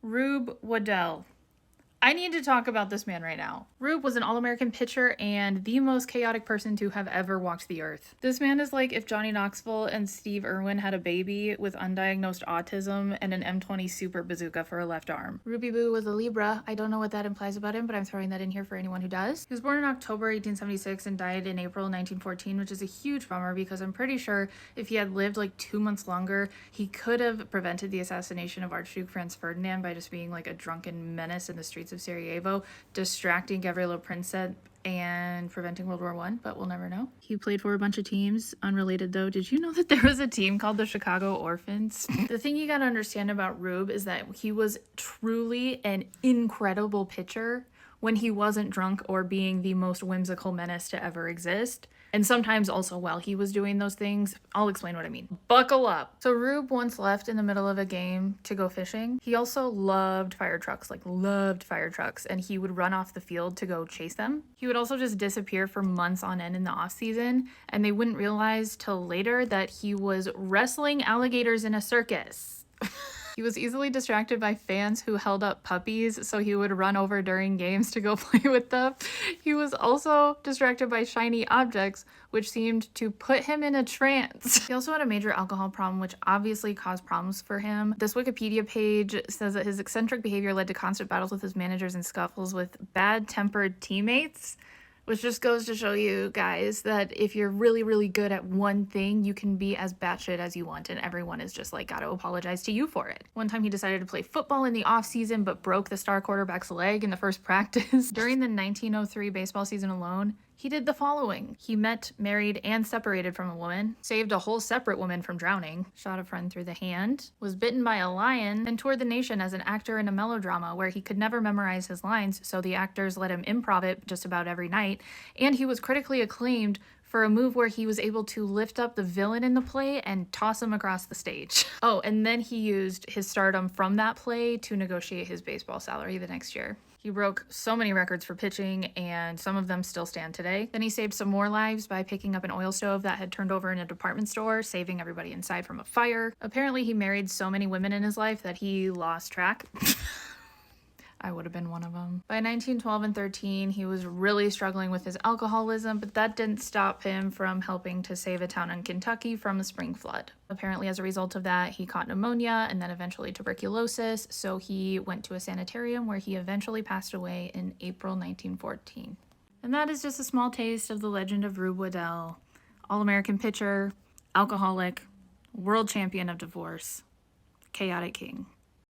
Rube Waddell. I need to talk about this man right now. Rube was an All-American pitcher and the most chaotic person to have ever walked the earth. This man is like if Johnny Knoxville and Steve Irwin had a baby with undiagnosed autism and an M20 super bazooka for a left arm. Ruby Boo was a Libra. I don't know what that implies about him, but I'm throwing that in here for anyone who does. He was born in October 1876 and died in April 1914, which is a huge bummer because I'm pretty sure if he had lived like 2 months longer, he could have prevented the assassination of Archduke Franz Ferdinand by just being like a drunken menace in the streets of Sarajevo, distracting Gavrilo Princip and preventing World War I, but we'll never know. He played for a bunch of teams. Unrelated though, did you know that there was a team called the Chicago Orphans? The thing you gotta understand about Rube is that he was truly an incredible pitcher when he wasn't drunk or being the most whimsical menace to ever exist. And sometimes also while he was doing those things. I'll explain what I mean. Buckle up. So Rube once left in the middle of a game to go fishing. He also loved fire trucks, and he would run off the field to go chase them. He would also just disappear for months on end in the off season, and they wouldn't realize till later that he was wrestling alligators in a circus. He was easily distracted by fans who held up puppies, so he would run over during games to go play with them. He was also distracted by shiny objects, which seemed to put him in a trance. He also had a major alcohol problem, which obviously caused problems for him. This Wikipedia page says that his eccentric behavior led to constant battles with his managers and scuffles with bad-tempered teammates. Which just goes to show you guys that if you're really, really good at one thing, you can be as batshit as you want, and everyone is just like, gotta apologize to you for it. One time he decided to play football in the off season, but broke the star quarterback's leg in the first practice. During the 1903 baseball season alone, he did the following. He met, married, and separated from a woman, saved a whole separate woman from drowning, shot a friend through the hand, was bitten by a lion, and toured the nation as an actor in a melodrama where he could never memorize his lines, so the actors let him improv it just about every night, and he was critically acclaimed for a move where he was able to lift up the villain in the play and toss him across the stage. Oh, and then he used his stardom from that play to negotiate his baseball salary the next year. He broke so many records for pitching, and some of them still stand today. Then he saved some more lives by picking up an oil stove that had turned over in a department store, saving everybody inside from a fire. Apparently, he married so many women in his life that he lost track. I would have been one of them. By 1912 and 13, he was really struggling with his alcoholism, but that didn't stop him from helping to save a town in Kentucky from a spring flood. Apparently, as a result of that, he caught pneumonia and then eventually tuberculosis, so he went to a sanitarium where he eventually passed away in April 1914. And that is just a small taste of the legend of Rube Waddell, All-American pitcher, alcoholic, world champion of divorce, chaotic king.